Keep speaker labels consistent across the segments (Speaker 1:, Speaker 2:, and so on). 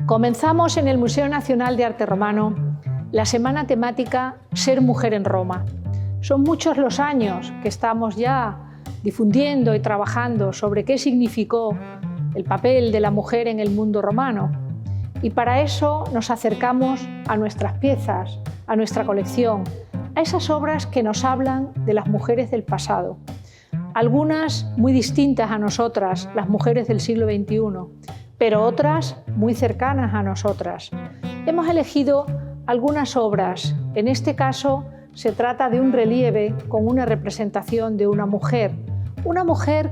Speaker 1: Comenzamos en el Museo Nacional de Arte Romano la semana temática Ser mujer en Roma. Son muchos los años que estamos ya difundiendo y trabajando sobre qué significó el papel de la mujer en el mundo romano. Y para eso nos acercamos a nuestras piezas, a nuestra colección, a esas obras que nos hablan de las mujeres del pasado. Algunas muy distintas a nosotras, las mujeres del siglo XXI, pero otras muy cercanas a nosotras. Hemos elegido algunas obras. En este caso se trata de un relieve con una representación de una mujer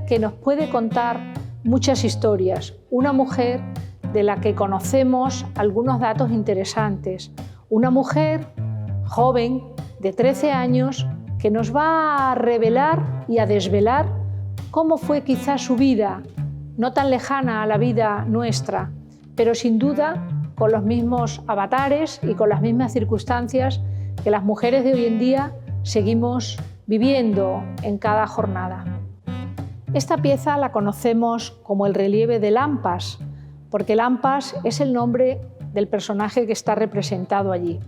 Speaker 1: que nos puede contar muchas historias, una mujer de la que conocemos algunos datos interesantes, una mujer joven de 13 años que nos va a revelar y a desvelar cómo fue quizás su vida, no tan lejana a la vida nuestra, pero sin duda con los mismos avatares y con las mismas circunstancias que las mujeres de hoy en día seguimos viviendo en cada jornada. Esta pieza la conocemos como el relieve de Lampas, porque Lampas es el nombre del personaje que está representado allí.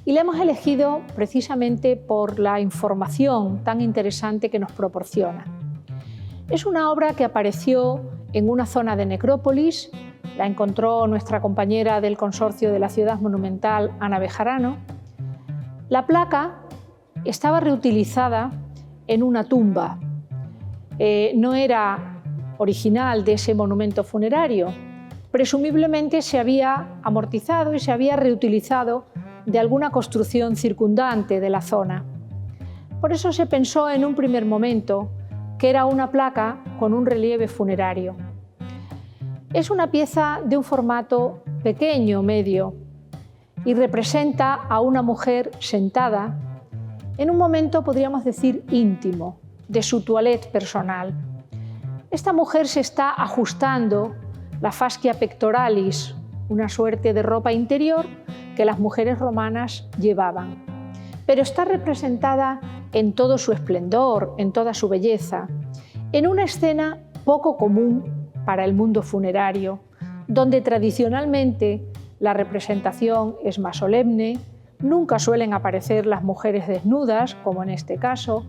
Speaker 1: Y la hemos elegido precisamente por la información tan interesante que nos proporciona. Es una obra que apareció en una zona de necrópolis, la encontró nuestra compañera del Consorcio de la Ciudad Monumental, Ana Bejarano. La placa estaba reutilizada en una tumba. No era original de ese monumento funerario. Presumiblemente se había amortizado y se había reutilizado de alguna construcción circundante de la zona. Por eso se pensó en un primer momento que era una placa con un relieve funerario. Es una pieza de un formato pequeño, medio, y representa a una mujer sentada en un momento, podríamos decir, íntimo, de su toilette personal. Esta mujer se está ajustando la fascia pectoralis, una suerte de ropa interior que las mujeres romanas llevaban, pero está representada en todo su esplendor, en toda su belleza, en una escena poco común para el mundo funerario, donde tradicionalmente la representación es más solemne, nunca suelen aparecer las mujeres desnudas, como en este caso,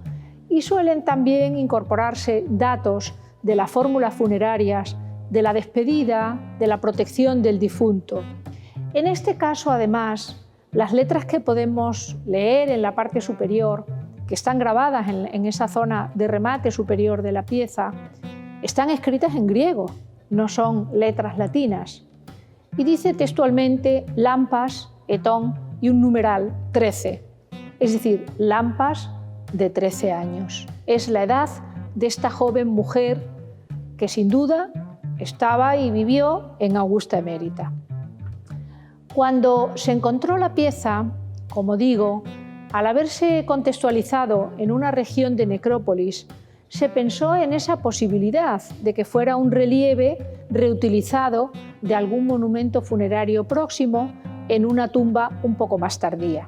Speaker 1: y suelen también incorporarse datos de las fórmulas funerarias, de la despedida, de la protección del difunto. En este caso, además, las letras que podemos leer en la parte superior, que están grabadas en esa zona de remate superior de la pieza, están escritas en griego, no son letras latinas. Y dice textualmente Lampas, etón y un numeral 13, es decir, Lampas de 13 años. Es la edad de esta joven mujer que sin duda estaba y vivió en Augusta Emérita. Cuando se encontró la pieza, como digo, al haberse contextualizado en una región de necrópolis, se pensó en esa posibilidad de que fuera un relieve reutilizado de algún monumento funerario próximo en una tumba un poco más tardía.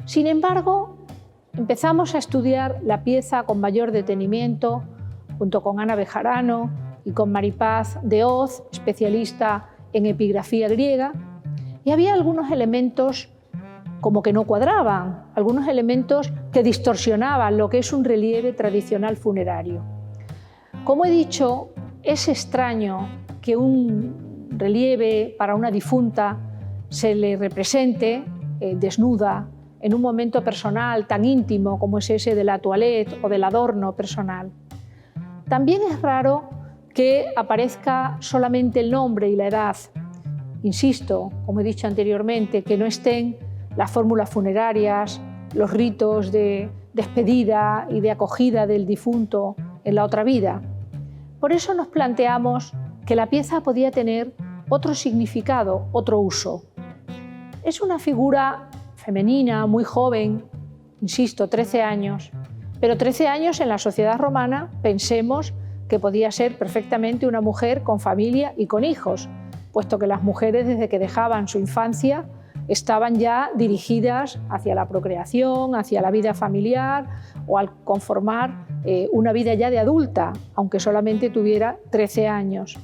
Speaker 1: Sin embargo, empezamos a estudiar la pieza con mayor detenimiento, junto con Ana Bejarano y con Maripaz de Hoz, especialista en epigrafía griega, y había algunos elementos como que no cuadraban, algunos elementos que distorsionaban lo que es un relieve tradicional funerario. Como he dicho, es extraño que un relieve para una difunta se le represente desnuda en un momento personal tan íntimo como es ese de la toilette o del adorno personal. También es raro que aparezca solamente el nombre y la edad. Insisto, como he dicho anteriormente, que no estén las fórmulas funerarias, los ritos de despedida y de acogida del difunto en la otra vida. Por eso nos planteamos que la pieza podía tener otro significado, otro uso. Es una figura femenina, muy joven, insisto, 13 años, pero 13 años en la sociedad romana pensemos que podía ser perfectamente una mujer con familia y con hijos, puesto que las mujeres desde que dejaban su infancia estaban ya dirigidas hacia la procreación, hacia la vida familiar o al conformar una vida ya de adulta, aunque solamente tuviera 13 años.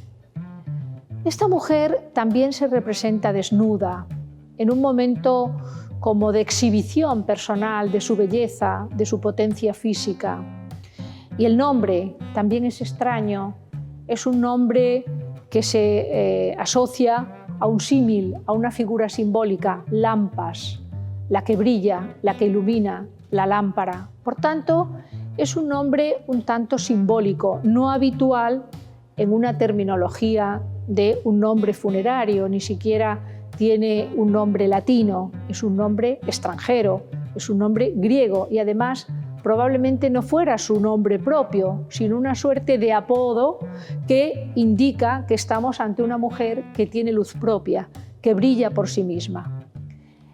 Speaker 1: Esta mujer también se representa desnuda, en un momento como de exhibición personal de su belleza, de su potencia física. Y el nombre también es extraño, es un nombre que se asocia a un símil, a una figura simbólica, lampas, la que brilla, la que ilumina, la lámpara. Por tanto, es un nombre un tanto simbólico, no habitual en una terminología de un nombre funerario, ni siquiera tiene un nombre latino, es un nombre extranjero, es un nombre griego y además probablemente no fuera su nombre propio, sino una suerte de apodo que indica que estamos ante una mujer que tiene luz propia, que brilla por sí misma.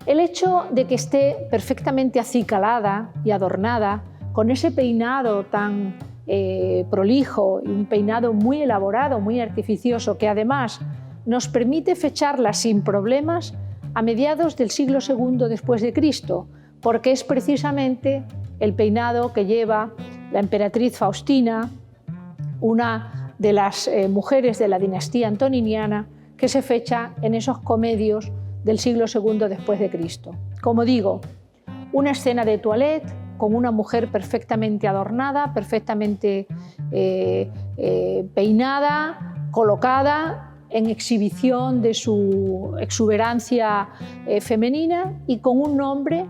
Speaker 1: El hecho de que esté perfectamente acicalada y adornada, con ese peinado tan prolijo y un peinado muy elaborado, muy artificioso, que además nos permite fecharla sin problemas a mediados del siglo II después de Cristo, porque es precisamente el peinado que lleva la emperatriz Faustina, una de las mujeres de la dinastía antoniniana, que se fecha en esos comedios del siglo II después de Cristo. Como digo, una escena de toilette con una mujer perfectamente adornada, perfectamente peinada, colocada en exhibición de su exuberancia femenina y con un nombre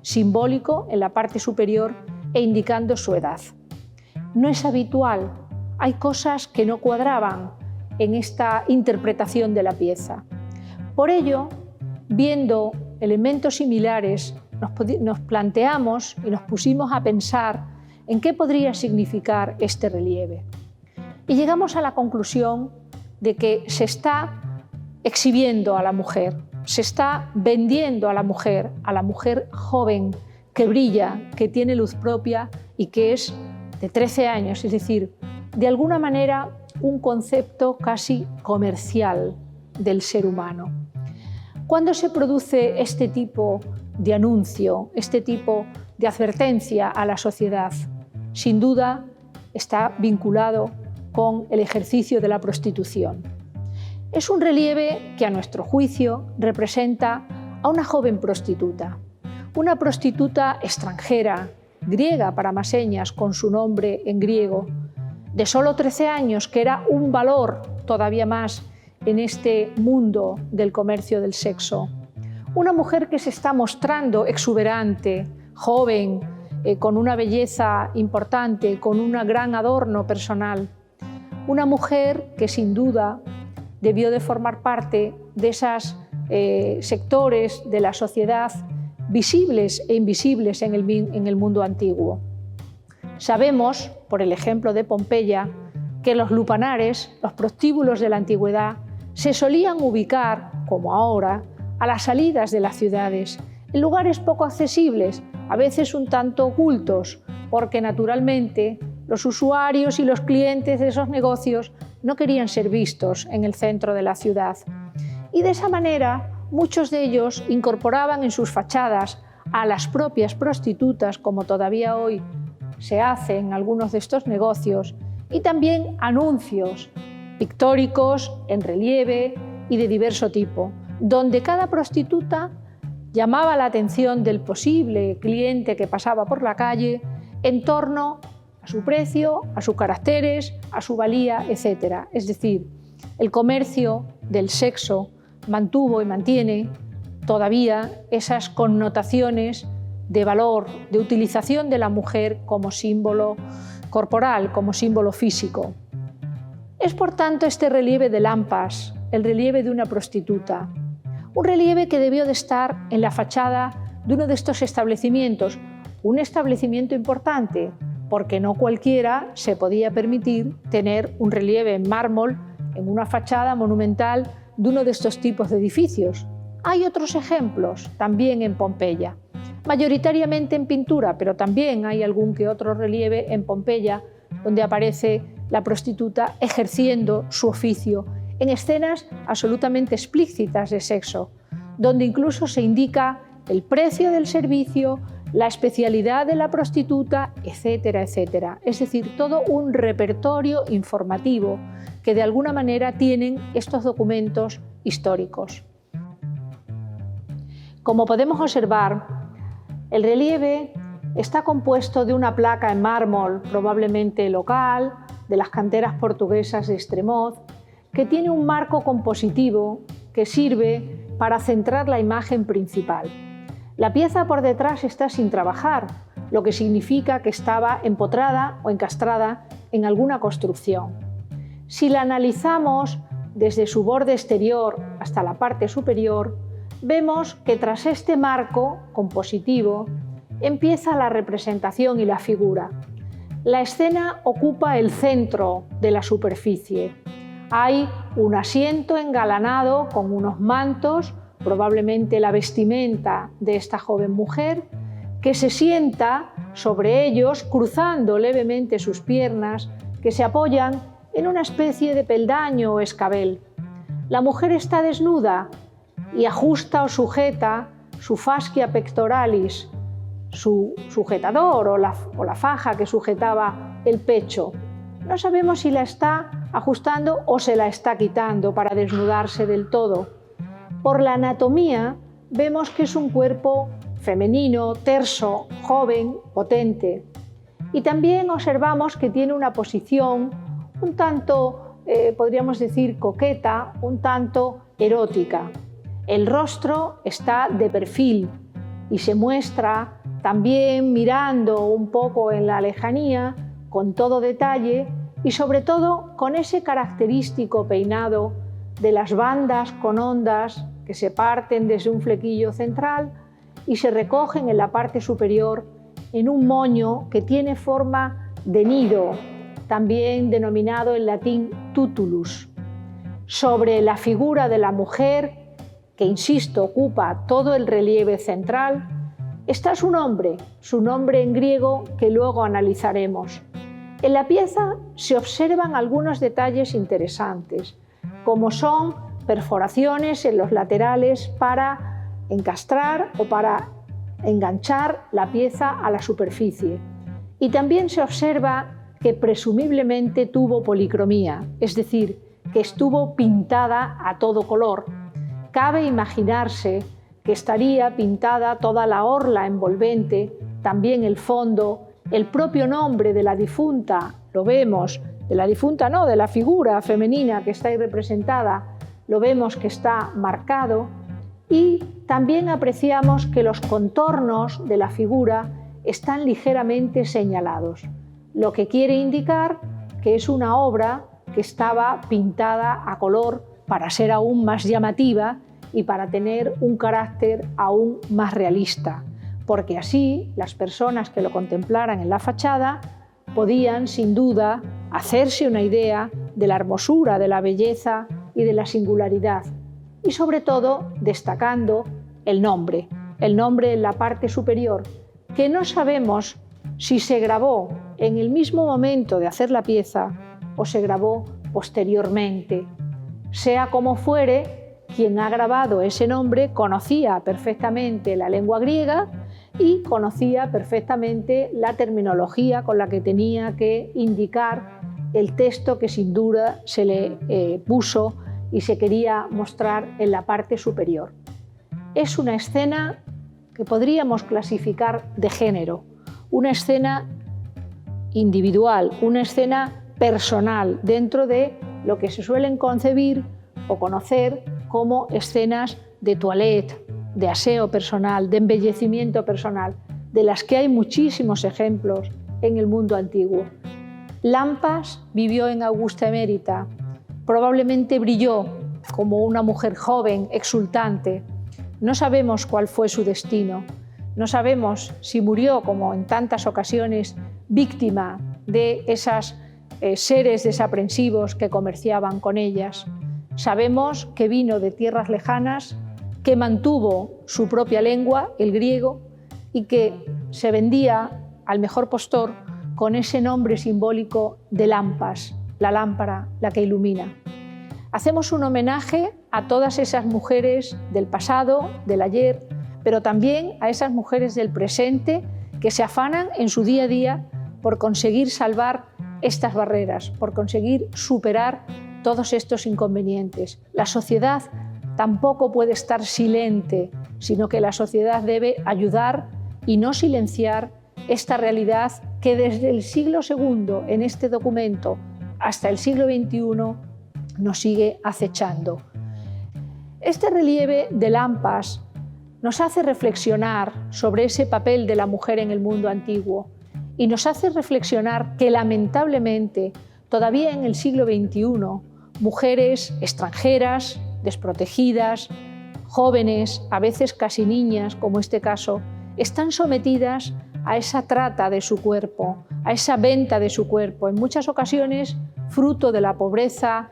Speaker 1: simbólico en la parte superior e indicando su edad. No es habitual, hay cosas que no cuadraban en esta interpretación de la pieza. Por ello, viendo elementos similares, nos planteamos y nos pusimos a pensar en qué podría significar este relieve. Y llegamos a la conclusión de que se está exhibiendo a la mujer, se está vendiendo a la mujer joven, que brilla, que tiene luz propia y que es de 13 años, es decir, de alguna manera un concepto casi comercial del ser humano. ¿Cuándo se produce este tipo de anuncio, este tipo de advertencia a la sociedad? Sin duda está vinculado con el ejercicio de la prostitución. Es un relieve que a nuestro juicio representa a una joven prostituta, una prostituta extranjera, griega para más señas, con su nombre en griego, de solo 13 años, que era un valor todavía más en este mundo del comercio del sexo. Una mujer que se está mostrando exuberante, joven, con una belleza importante, con un gran adorno personal. Una mujer que sin duda debió de formar parte de esos sectores de la sociedad visibles e invisibles en el mundo antiguo. Sabemos, por el ejemplo de Pompeya, que los lupanares, los prostíbulos de la antigüedad, se solían ubicar, como ahora, a las salidas de las ciudades, en lugares poco accesibles, a veces un tanto ocultos, porque naturalmente los usuarios y los clientes de esos negocios no querían ser vistos en el centro de la ciudad. Y de esa manera, muchos de ellos incorporaban en sus fachadas a las propias prostitutas, como todavía hoy se hace en algunos de estos negocios, y también anuncios pictóricos, en relieve y de diverso tipo, donde cada prostituta llamaba la atención del posible cliente que pasaba por la calle en torno a su precio, a sus caracteres, a su valía, etc. Es decir, el comercio del sexo mantuvo y mantiene todavía esas connotaciones de valor, de utilización de la mujer como símbolo corporal, como símbolo físico. Es por tanto este relieve de lampas, el relieve de una prostituta, un relieve que debió de estar en la fachada de uno de estos establecimientos, un establecimiento importante, porque no cualquiera se podía permitir tener un relieve en mármol en una fachada monumental de uno de estos tipos de edificios. Hay otros ejemplos también en Pompeya, mayoritariamente en pintura, pero también hay algún que otro relieve en Pompeya donde aparece la prostituta ejerciendo su oficio en escenas absolutamente explícitas de sexo, donde incluso se indica el precio del servicio, la especialidad de la prostituta, etcétera, etcétera. Es decir, todo un repertorio informativo que de alguna manera tienen estos documentos históricos. Como podemos observar, el relieve está compuesto de una placa en mármol, probablemente local, de las canteras portuguesas de Estremoz, que tiene un marco compositivo que sirve para centrar la imagen principal. La pieza por detrás está sin trabajar, lo que significa que estaba empotrada o encastrada en alguna construcción. Si la analizamos desde su borde exterior hasta la parte superior, vemos que tras este marco compositivo empieza la representación y la figura. La escena ocupa el centro de la superficie. Hay un asiento engalanado con unos mantos, probablemente la vestimenta de esta joven mujer, que se sienta sobre ellos cruzando levemente sus piernas, que se apoyan en una especie de peldaño o escabel. La mujer está desnuda y ajusta o sujeta su fascia pectoralis, su sujetador o la faja que sujetaba el pecho. No sabemos si la está ajustando o se la está quitando para desnudarse del todo. Por la anatomía vemos que es un cuerpo femenino, terso, joven, potente. Y también observamos que tiene una posición un tanto, podríamos decir, coqueta, un tanto erótica. El rostro está de perfil y se muestra también mirando un poco en la lejanía, con todo detalle y sobre todo con ese característico peinado de las bandas con ondas que se parten desde un flequillo central y se recogen en la parte superior en un moño que tiene forma de nido, también denominado en latín tutulus. Sobre la figura de la mujer, que insisto ocupa todo el relieve central, está su nombre en griego que luego analizaremos. En la pieza se observan algunos detalles interesantes, como son perforaciones en los laterales para encastrar o para enganchar la pieza a la superficie. Y también se observa que presumiblemente tuvo policromía, es decir, que estuvo pintada a todo color. Cabe imaginarse que estaría pintada toda la orla envolvente, también el fondo, el propio nombre de la difunta, lo vemos, de la difunta no, de la figura femenina que está ahí representada, lo vemos que está marcado, y también apreciamos que los contornos de la figura están ligeramente señalados, lo que quiere indicar que es una obra que estaba pintada a color para ser aún más llamativa y para tener un carácter aún más realista, porque así las personas que lo contemplaran en la fachada podían sin duda hacerse una idea de la hermosura, de la belleza y de la singularidad, y sobre todo destacando el nombre en la parte superior, que no sabemos si se grabó en el mismo momento de hacer la pieza o se grabó posteriormente. Sea como fuere, quien ha grabado ese nombre conocía perfectamente la lengua griega y conocía perfectamente la terminología con la que tenía que indicar el texto que sin duda se le puso y se quería mostrar en la parte superior. Es una escena que podríamos clasificar de género, una escena individual, una escena personal dentro de lo que se suelen concebir o conocer como escenas de toilette, de aseo personal, de embellecimiento personal, de las que hay muchísimos ejemplos en el mundo antiguo. Lampas vivió en Augusta Emérita, probablemente brilló como una mujer joven, exultante. No sabemos cuál fue su destino, no sabemos si murió, como en tantas ocasiones, víctima de esos seres desaprensivos que comerciaban con ellas. Sabemos que vino de tierras lejanas, que mantuvo su propia lengua, el griego, y que se vendía al mejor postor con ese nombre simbólico de lampas, la lámpara, la que ilumina. Hacemos un homenaje a todas esas mujeres del pasado, del ayer, pero también a esas mujeres del presente que se afanan en su día a día por conseguir salvar estas barreras, por conseguir superar todos estos inconvenientes. La sociedad tampoco puede estar silente, sino que la sociedad debe ayudar y no silenciar esta realidad que desde el siglo II, en este documento, hasta el siglo XXI, nos sigue acechando. Este relieve de Lampas nos hace reflexionar sobre ese papel de la mujer en el mundo antiguo y nos hace reflexionar que lamentablemente todavía en el siglo XXI mujeres extranjeras, desprotegidas, jóvenes, a veces casi niñas, como este caso, están sometidas a esa trata de su cuerpo, a esa venta de su cuerpo, en muchas ocasiones fruto de la pobreza,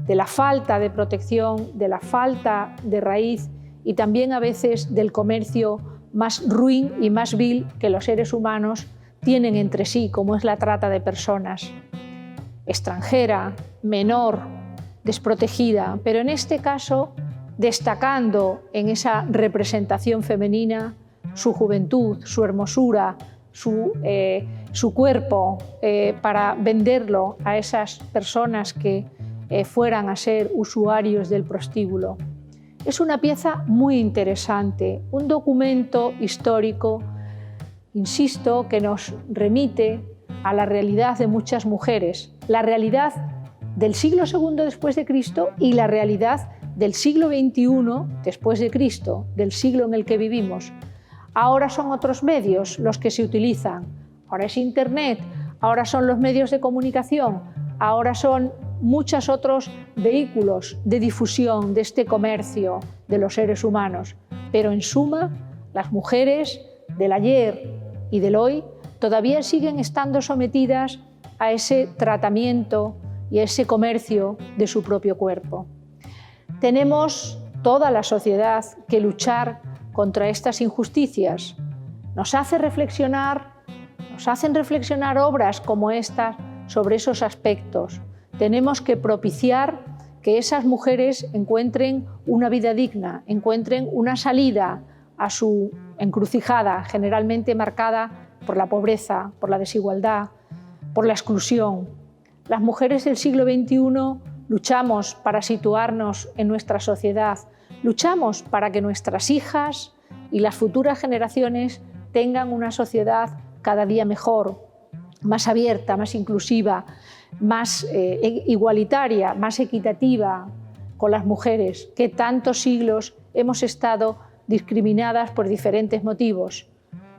Speaker 1: de la falta de protección, de la falta de raíz y también a veces del comercio más ruin y más vil que los seres humanos tienen entre sí, como es la trata de personas. Extranjera, menor, desprotegida, pero en este caso destacando en esa representación femenina su juventud, su hermosura, su cuerpo, para venderlo a esas personas que fueran a ser usuarios del prostíbulo. Es una pieza muy interesante, un documento histórico, insisto, que nos remite a la realidad de muchas mujeres, la realidad del siglo II después de Cristo y la realidad del siglo XXI después de Cristo, del siglo en el que vivimos. Ahora son otros medios los que se utilizan, ahora es Internet, ahora son los medios de comunicación, ahora son muchos otros vehículos de difusión de este comercio de los seres humanos. Pero en suma, las mujeres del ayer y del hoy todavía siguen estando sometidas a ese tratamiento y a ese comercio de su propio cuerpo. Tenemos toda la sociedad que luchar contra estas injusticias. Nos hacen reflexionar obras como estas sobre esos aspectos. Tenemos que propiciar que esas mujeres encuentren una vida digna, encuentren una salida a su encrucijada, generalmente marcada por la pobreza, por la desigualdad, por la exclusión. Las mujeres del siglo XXI luchamos para situarnos en nuestra sociedad, luchamos para que nuestras hijas y las futuras generaciones tengan una sociedad cada día mejor, más abierta, más inclusiva, más igualitaria, más equitativa con las mujeres, que tantos siglos hemos estado discriminadas por diferentes motivos.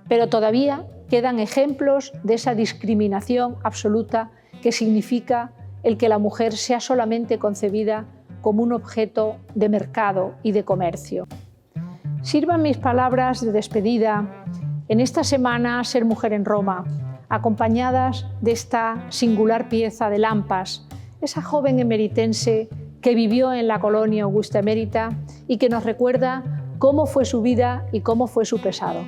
Speaker 1: Pero todavía quedan ejemplos de esa discriminación absoluta que significa el que la mujer sea solamente concebida como un objeto de mercado y de comercio. Sirvan mis palabras de despedida en esta semana Ser Mujer en Roma, acompañadas de esta singular pieza de Lampas, esa joven emeritense que vivió en la colonia Augusta Emérita y que nos recuerda cómo fue su vida y cómo fue su pasado.